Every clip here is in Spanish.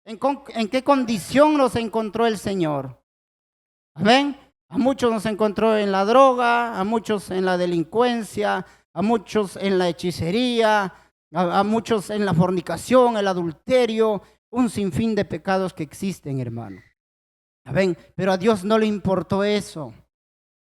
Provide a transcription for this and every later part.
en qué condición nos encontró el Señor. Amén. A muchos nos encontró en la droga, a muchos en la delincuencia, a muchos en la hechicería, a muchos en la fornicación, el adulterio, un sinfín de pecados que existen, hermano. Amén. Pero a Dios no le importó eso.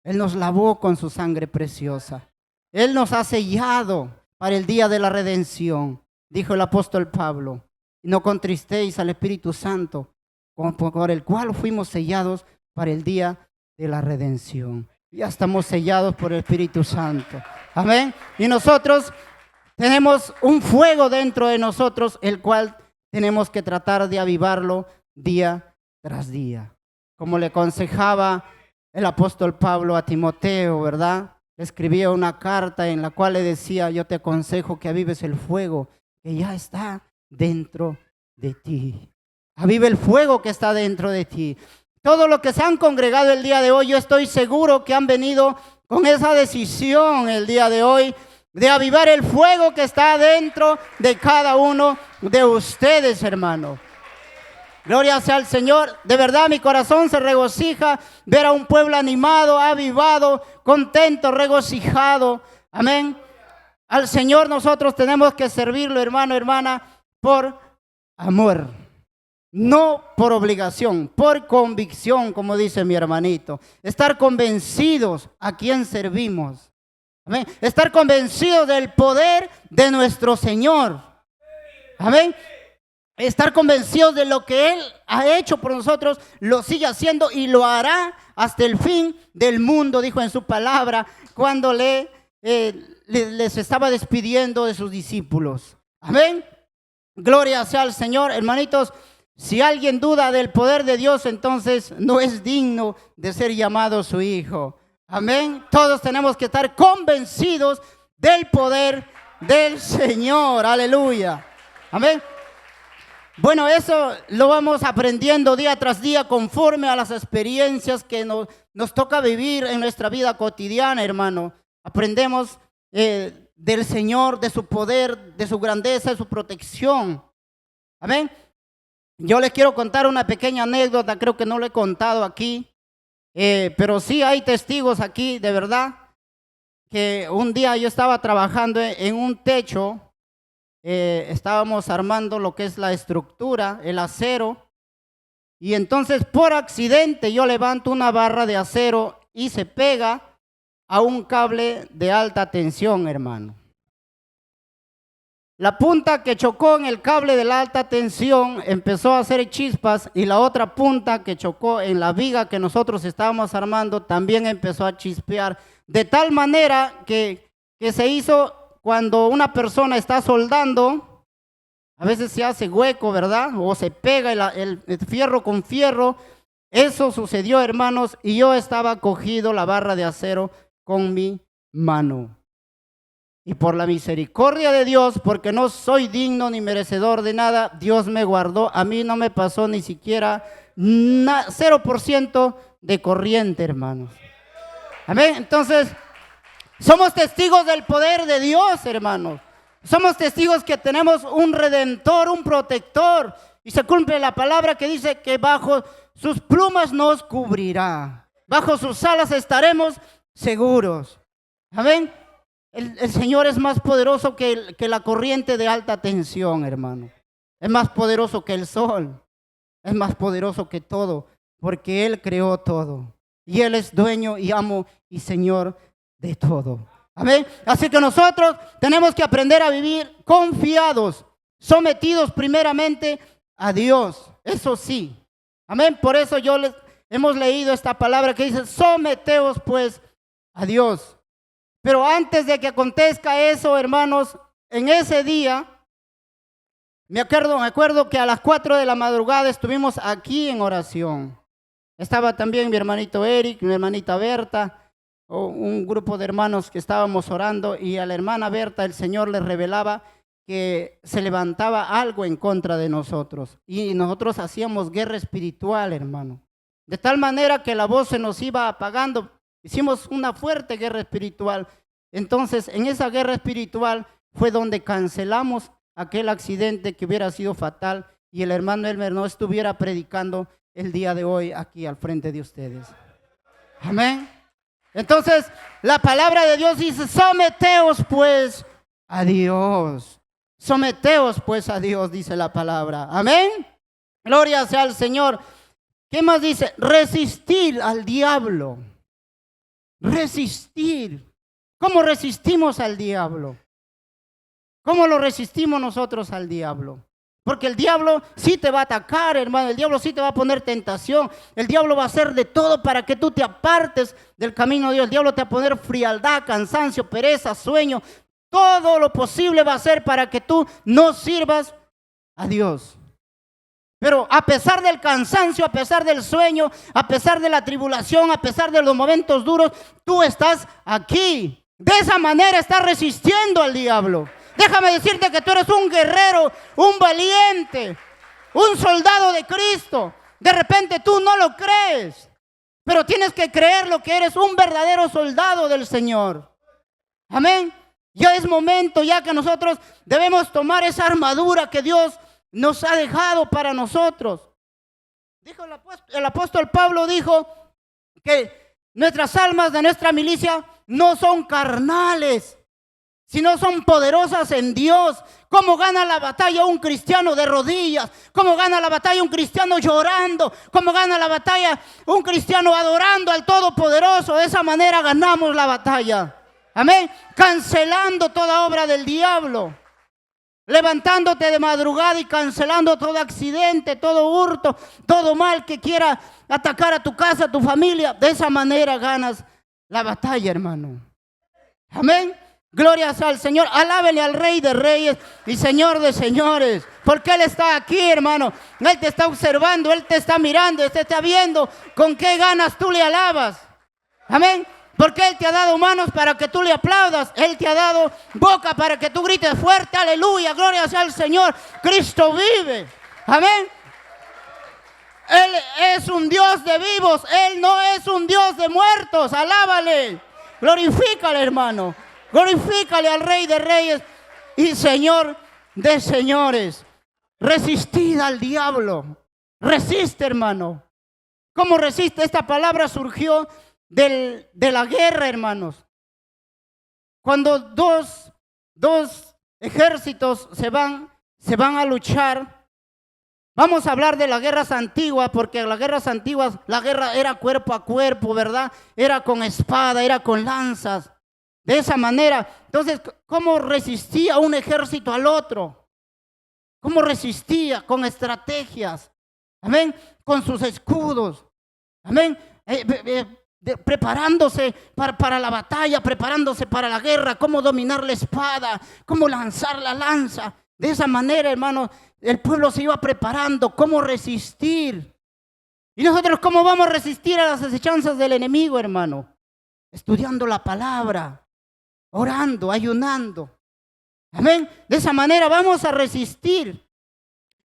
Él nos lavó con su sangre preciosa. Él nos ha sellado para el día de la redención, dijo el apóstol Pablo. No contristéis al Espíritu Santo, por el cual fuimos sellados para el día de la redención. Ya estamos sellados por el Espíritu Santo. Amén. Y nosotros tenemos un fuego dentro de nosotros, el cual tenemos que tratar de avivarlo día tras día. Como le aconsejaba el apóstol Pablo a Timoteo, ¿verdad? Escribía una carta en la cual le decía: yo te aconsejo que avives el fuego que ya está dentro de ti. Aviva el fuego que está dentro de ti. Todos los que se han congregado el día de hoy, yo estoy seguro que han venido con esa decisión el día de hoy de avivar el fuego que está dentro de cada uno de ustedes, hermano. Gloria sea al Señor. De verdad mi corazón se regocija ver a un pueblo animado, avivado, contento, regocijado. Amén. Al Señor nosotros tenemos que servirlo, hermano, hermana, por amor. No por obligación, por convicción, como dice mi hermanito. Estar convencidos a quién servimos. Amén. Estar convencidos del poder de nuestro Señor. Amén. Estar convencidos de lo que Él ha hecho por nosotros, lo sigue haciendo y lo hará hasta el fin del mundo, dijo en su palabra, cuando les estaba despidiendo de sus discípulos. Amén. Gloria sea al Señor, hermanitos. Si alguien duda del poder de Dios, entonces no es digno de ser llamado su hijo. Amén. Todos tenemos que estar convencidos del poder del Señor. Aleluya. Amén. Bueno, eso lo vamos aprendiendo día tras día conforme a las experiencias que nos toca vivir en nuestra vida cotidiana, hermano. Aprendemos del Señor, de su poder, de su grandeza, de su protección. Amén. Yo les quiero contar una pequeña anécdota, creo que no lo he contado aquí, pero sí hay testigos aquí, de verdad, que un día yo estaba trabajando en un techo, estábamos armando lo que es la estructura, el acero, y entonces por accidente yo levanto una barra de acero y se pega a un cable de alta tensión, hermano. La punta que chocó en el cable de la alta tensión empezó a hacer chispas y la otra punta que chocó en la viga que nosotros estábamos armando también empezó a chispear. De tal manera que se hizo cuando una persona está soldando, a veces se hace hueco, ¿verdad? O se pega el fierro con fierro. Eso sucedió, hermanos, y yo estaba cogido la barra de acero con mi mano. Y por la misericordia de Dios, porque no soy digno ni merecedor de nada, Dios me guardó. A mí no me pasó ni siquiera 0% de corriente, hermanos. Amén. Entonces, somos testigos del poder de Dios, hermanos. Somos testigos que tenemos un redentor, un protector. Y se cumple la palabra que dice que bajo sus plumas nos cubrirá. Bajo sus alas estaremos seguros. Amén. El Señor es más poderoso que la corriente de alta tensión, hermano. Es más poderoso que el sol. Es más poderoso que todo, porque Él creó todo. Y Él es dueño y amo y Señor de todo. Amén. Así que nosotros tenemos que aprender a vivir confiados, sometidos primeramente a Dios. Eso sí. Amén. Por eso hemos leído esta palabra que dice: someteos pues a Dios. Pero antes de que acontezca eso, hermanos, en ese día, me acuerdo que a las 4 de la madrugada estuvimos aquí en oración. Estaba también mi hermanito Eric, mi hermanita Berta, un grupo de hermanos que estábamos orando, y a la hermana Berta el Señor le revelaba que se levantaba algo en contra de nosotros. Y nosotros hacíamos guerra espiritual, hermano. De tal manera que la voz se nos iba apagando. Hicimos una fuerte guerra espiritual. Entonces, en esa guerra espiritual fue donde cancelamos aquel accidente que hubiera sido fatal y el hermano Elmer no estuviera predicando el día de hoy aquí al frente de ustedes. Amén. Entonces, la palabra de Dios dice, someteos pues a Dios. Someteos pues a Dios, dice la palabra. Amén. Gloria sea al Señor. ¿Qué más dice? Resistir al diablo. Resistir. ¿Cómo resistimos al diablo? ¿Cómo lo resistimos nosotros al diablo? Porque el diablo sí te va a atacar, hermano. El diablo sí te va a poner tentación. El diablo va a hacer de todo para que tú te apartes del camino de Dios. El diablo te va a poner frialdad, cansancio, pereza, sueño. Todo lo posible va a hacer para que tú no sirvas a Dios. Pero a pesar del cansancio, a pesar del sueño, a pesar de la tribulación, a pesar de los momentos duros, tú estás aquí. De esa manera estás resistiendo al diablo. Déjame decirte que tú eres un guerrero, un valiente, un soldado de Cristo. De repente tú no lo crees, pero tienes que creerlo, que eres un verdadero soldado del Señor. Amén. Ya es momento ya que nosotros debemos tomar esa armadura que Dios nos ha dejado para nosotros. Dijo el apóstol Pablo, dijo que nuestras almas de nuestra milicia no son carnales, sino son poderosas en Dios. ¿Cómo gana la batalla un cristiano de rodillas? ¿Cómo gana la batalla un cristiano llorando? ¿Cómo gana la batalla un cristiano adorando al Todopoderoso? De esa manera ganamos la batalla. Amén. Cancelando toda obra del diablo. Levantándote de madrugada y cancelando todo accidente, todo hurto, todo mal que quiera atacar a tu casa, a tu familia. De esa manera ganas la batalla, hermano. Amén. Gloria sea al Señor. Alábele al Rey de Reyes y Señor de Señores. Porque Él está aquí, hermano. Él te está observando, Él te está mirando, Él te está viendo con qué ganas tú le alabas. Amén. Porque Él te ha dado manos para que tú le aplaudas. Él te ha dado boca para que tú grites fuerte. Aleluya, gloria sea al Señor. Cristo vive. Amén. Él es un Dios de vivos. Él no es un Dios de muertos. Alábale. Glorifícale, hermano. Glorifícale al Rey de Reyes y Señor de Señores. Resistid al diablo. Resiste, hermano. ¿Cómo resiste? Esta palabra surgió de la guerra, hermanos. Cuando dos ejércitos se van a luchar. Vamos a hablar de las guerras antiguas, porque las guerras antiguas, la guerra era cuerpo a cuerpo, ¿verdad? Era con espada, era con lanzas. De esa manera. Entonces, ¿cómo resistía un ejército al otro? ¿Cómo resistía? Con estrategias. Amén. Con sus escudos. Amén. Preparándose para la batalla, preparándose para la guerra, cómo dominar la espada, cómo lanzar la lanza. De esa manera, hermano, el pueblo se iba preparando, cómo resistir. ¿Y nosotros cómo vamos a resistir a las acechanzas del enemigo, hermano? Estudiando la palabra, orando, ayunando. Amén. De esa manera vamos a resistir.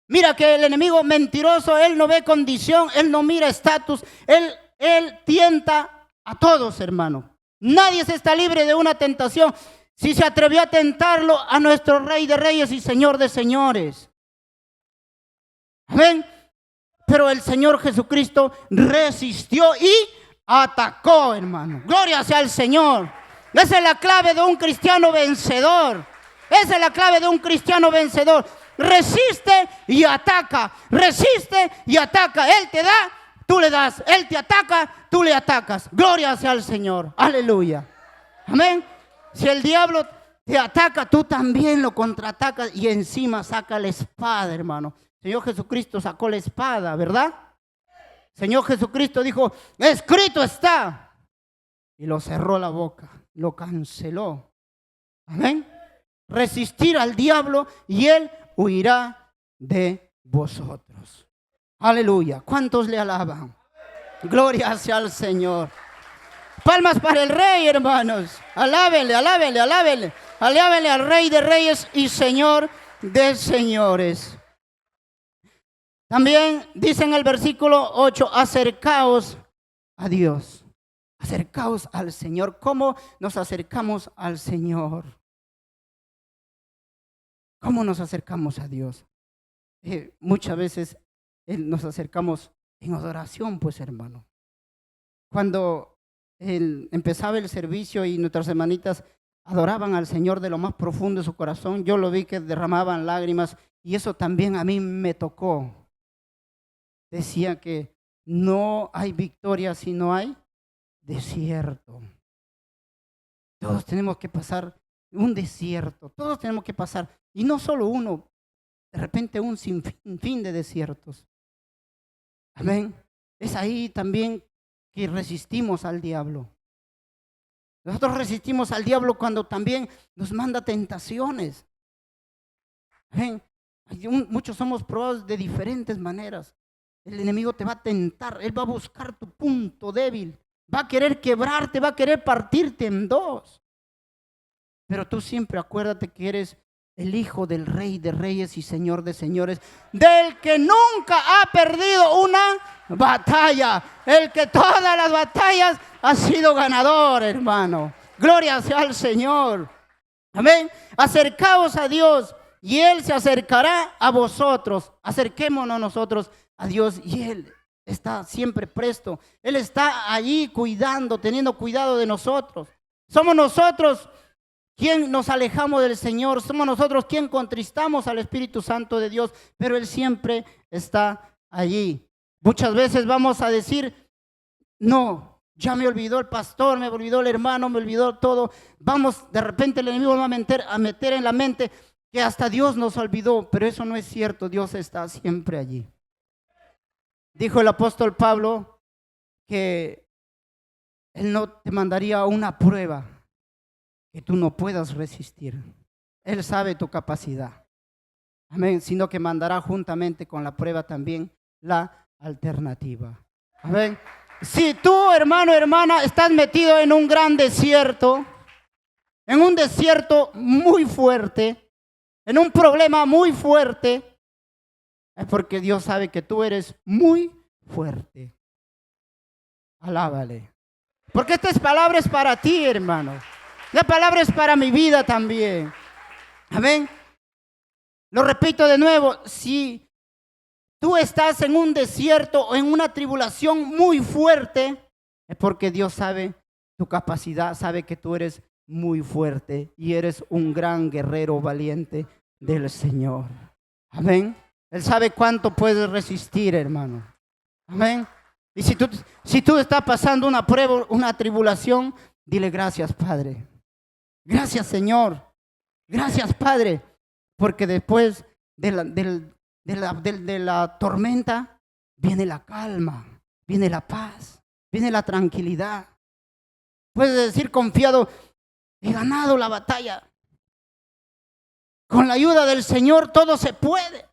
Mira que el enemigo mentiroso, él no ve condición, él no mira estatus, él tienta a todos, hermano. Nadie se está libre de una tentación si se atrevió a tentarlo a nuestro Rey de Reyes y Señor de Señores. Amén. Pero el Señor Jesucristo resistió y atacó, hermano. Gloria sea al Señor. Esa es la clave de un cristiano vencedor. Esa es la clave de un cristiano vencedor. Resiste y ataca. Resiste y ataca. Él te da, tú le das. Él te ataca, tú le atacas. Gloria sea al Señor. Aleluya. Amén. Si el diablo te ataca, tú también lo contraatacas y encima saca la espada, hermano. Señor Jesucristo sacó la espada, ¿verdad? Señor Jesucristo dijo, escrito está. Y lo cerró la boca, lo canceló. Amén. Resistir al diablo y él huirá de vosotros. Aleluya. ¿Cuántos le alaban? Gloria sea al Señor. Palmas para el Rey, hermanos. Alábenle, alábenle, alábenle. Alábenle al Rey de Reyes y Señor de Señores. También dice en el versículo 8, acercaos a Dios. Acercaos al Señor. ¿Cómo nos acercamos al Señor? ¿Cómo nos acercamos a Dios? muchas veces nos acercamos en adoración, pues hermano. Cuando empezaba el servicio y nuestras hermanitas adoraban al Señor de lo más profundo de su corazón, yo lo vi que derramaban lágrimas y eso también a mí me tocó. Decía que no hay victoria si no hay desierto. Todos tenemos que pasar un desierto, todos tenemos que pasar, y no solo uno, de repente un sinfín de desiertos. Amén. Es ahí también que resistimos al diablo. Nosotros resistimos al diablo cuando también nos manda tentaciones. Amén. Muchos somos probados de diferentes maneras. El enemigo te va a tentar, él va a buscar tu punto débil, va a querer quebrarte, va a querer partirte en dos. Pero tú siempre acuérdate que eres el hijo del Rey de Reyes y Señor de Señores, del que nunca ha perdido una batalla, el que todas las batallas ha sido ganador, hermano. Gloria sea al Señor. Amén. Acercaos a Dios y Él se acercará a vosotros. Acerquémonos nosotros a Dios y Él está siempre presto. Él está allí cuidando, teniendo cuidado de nosotros. Somos nosotros quien nos alejamos del Señor, somos nosotros quien contristamos al Espíritu Santo de Dios, pero Él siempre está allí. Muchas veces vamos a decir, no, ya me olvidó el pastor, me olvidó el hermano, me olvidó todo. Vamos, de repente el enemigo va a meter en la mente que hasta Dios nos olvidó, pero eso no es cierto, Dios está siempre allí. Dijo el apóstol Pablo que Él no te mandaría una prueba que tú no puedas resistir. Él sabe tu capacidad. Amén. Sino que mandará juntamente con la prueba también la alternativa. Amén. Si tú, hermano, hermana, estás metido en un gran desierto, en un desierto muy fuerte, en un problema muy fuerte, es porque Dios sabe que tú eres muy fuerte. Alábale. Porque esta palabra es para ti, hermano. La palabra es para mi vida también. Amén. Lo repito de nuevo, si tú estás en un desierto o en una tribulación muy fuerte, es porque Dios sabe tu capacidad, sabe que tú eres muy fuerte y eres un gran guerrero valiente del Señor. Amén. Él sabe cuánto puedes resistir, hermano. Amén. Y si tú estás pasando una prueba, una tribulación, dile gracias, Padre. Gracias, Señor. Gracias, Padre. Porque después de la tormenta viene la calma, viene la paz, viene la tranquilidad. Puedes decir confiado, he ganado la batalla. Con la ayuda del Señor todo se puede.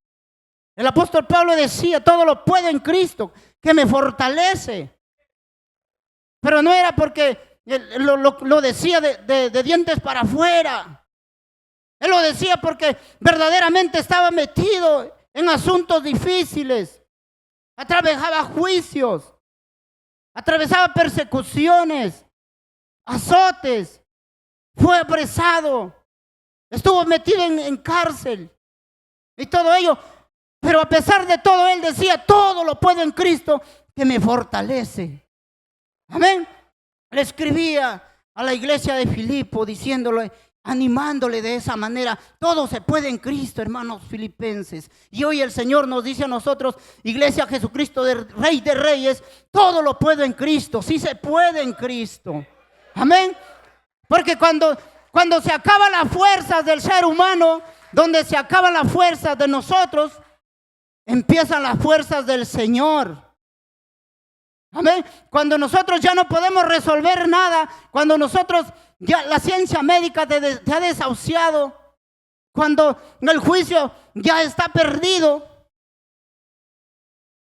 El apóstol Pablo decía, todo lo puedo en Cristo, que me fortalece. Pero no era porque lo decía de dientes para afuera. Él lo decía porque verdaderamente estaba metido en asuntos difíciles. Atravesaba juicios, atravesaba persecuciones, azotes, fue apresado, estuvo metido en cárcel y todo ello. Pero a pesar de todo, él decía, todo lo puedo en Cristo que me fortalece. Amén. Le escribía a la iglesia de Filipo diciéndole, animándole de esa manera, todo se puede en Cristo, hermanos filipenses. Y hoy el Señor nos dice a nosotros, Iglesia Jesucristo, Rey de Reyes, todo lo puedo en Cristo, sí se puede en Cristo. Amén. Porque cuando se acaban las fuerzas del ser humano, donde se acaban las fuerzas de nosotros, empiezan las fuerzas del Señor. Amén. Cuando nosotros ya no podemos resolver nada, cuando nosotros ya la ciencia médica te ha desahuciado, cuando el juicio ya está perdido,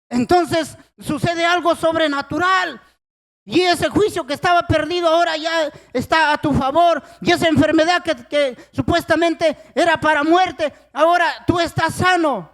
entonces sucede algo sobrenatural. Y ese juicio que estaba perdido ahora ya está a tu favor. Y esa enfermedad que supuestamente era para muerte, ahora tú estás sano.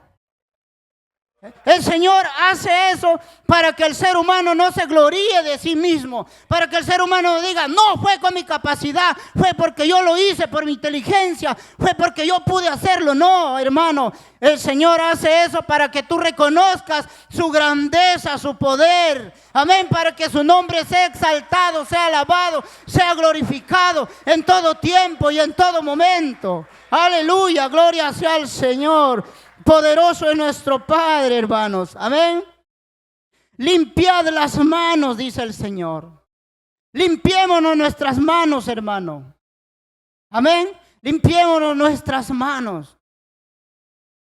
El Señor hace eso para que el ser humano no se gloríe de sí mismo, para que el ser humano diga, no fue con mi capacidad, fue porque yo lo hice, por mi inteligencia, fue porque yo pude hacerlo. No, hermano, el Señor hace eso para que tú reconozcas su grandeza, su poder. Amén, para que su nombre sea exaltado, sea alabado, sea glorificado en todo tiempo y en todo momento. Aleluya, gloria sea al Señor. Poderoso es nuestro Padre, hermanos. Amén. Limpiad las manos, dice el Señor. Limpiémonos nuestras manos, hermano. Amén. Limpiémonos nuestras manos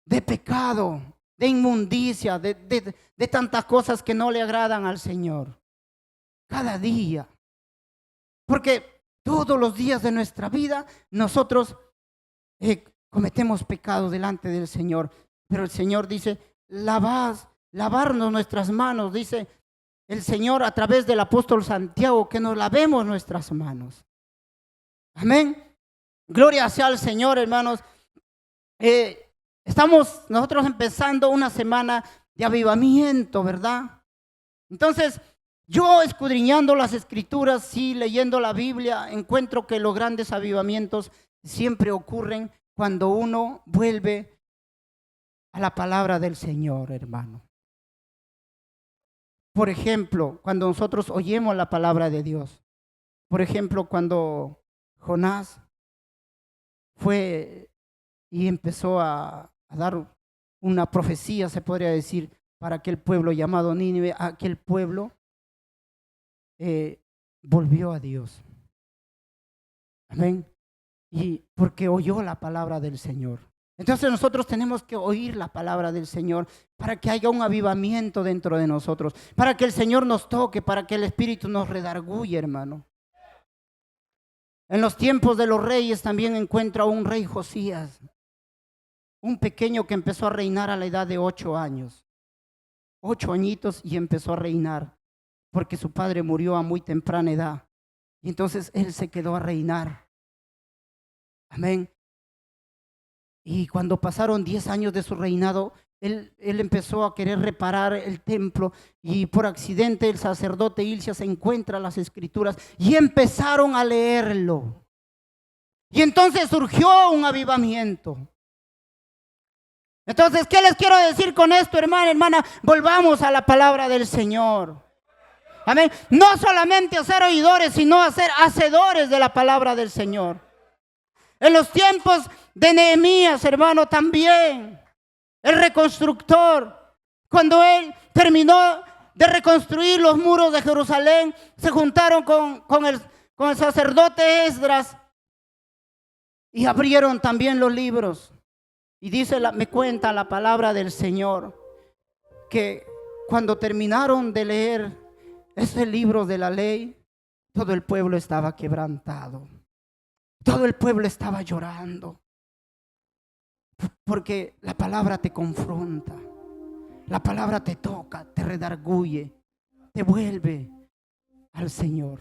de pecado, de inmundicia, de tantas cosas que no le agradan al Señor. Cada día. Porque todos los días de nuestra vida nosotros cometemos pecado delante del Señor. Pero el Señor dice, lavarnos nuestras manos, dice el Señor a través del apóstol Santiago, que nos lavemos nuestras manos. Amén. Gloria sea al Señor, hermanos. Estamos nosotros empezando una semana de avivamiento, ¿verdad? Entonces, yo escudriñando las Escrituras, sí, leyendo la Biblia, encuentro que los grandes avivamientos siempre ocurren cuando uno vuelve a la palabra del Señor, hermano. Por ejemplo, cuando nosotros oyemos la palabra de Dios. Por ejemplo, cuando Jonás fue y empezó a dar una profecía, se podría decir, para aquel pueblo llamado Nínive, aquel pueblo volvió a Dios. Amén. Y porque oyó la palabra del Señor. Entonces nosotros tenemos que oír la palabra del Señor para que haya un avivamiento dentro de nosotros, para que el Señor nos toque, para que el Espíritu nos redarguye, hermano. En los tiempos de los reyes también encuentra un rey Josías, un pequeño que empezó a reinar a la edad de 8 años. 8 añitos y empezó a reinar, porque su padre murió a muy temprana edad. Y entonces él se quedó a reinar. Amén. Y cuando pasaron 10 años de su reinado, él empezó a querer reparar el templo y por accidente el sacerdote Hilcias encuentra las Escrituras y empezaron a leerlo. Y entonces surgió un avivamiento. Entonces, ¿qué les quiero decir con esto, hermana, hermana? Volvamos a la palabra del Señor. Amén. No solamente a ser oidores, sino a ser hacedores de la palabra del Señor. En los tiempos de Nehemías, hermano, también, el reconstructor, cuando él terminó de reconstruir los muros de Jerusalén, se juntaron con el sacerdote Esdras y abrieron también los libros. Y me cuenta la palabra del Señor, que cuando terminaron de leer ese libro de la ley, todo el pueblo estaba quebrantado. Todo el pueblo estaba llorando. Porque la palabra te confronta. La palabra te toca, te redarguye, te vuelve al Señor.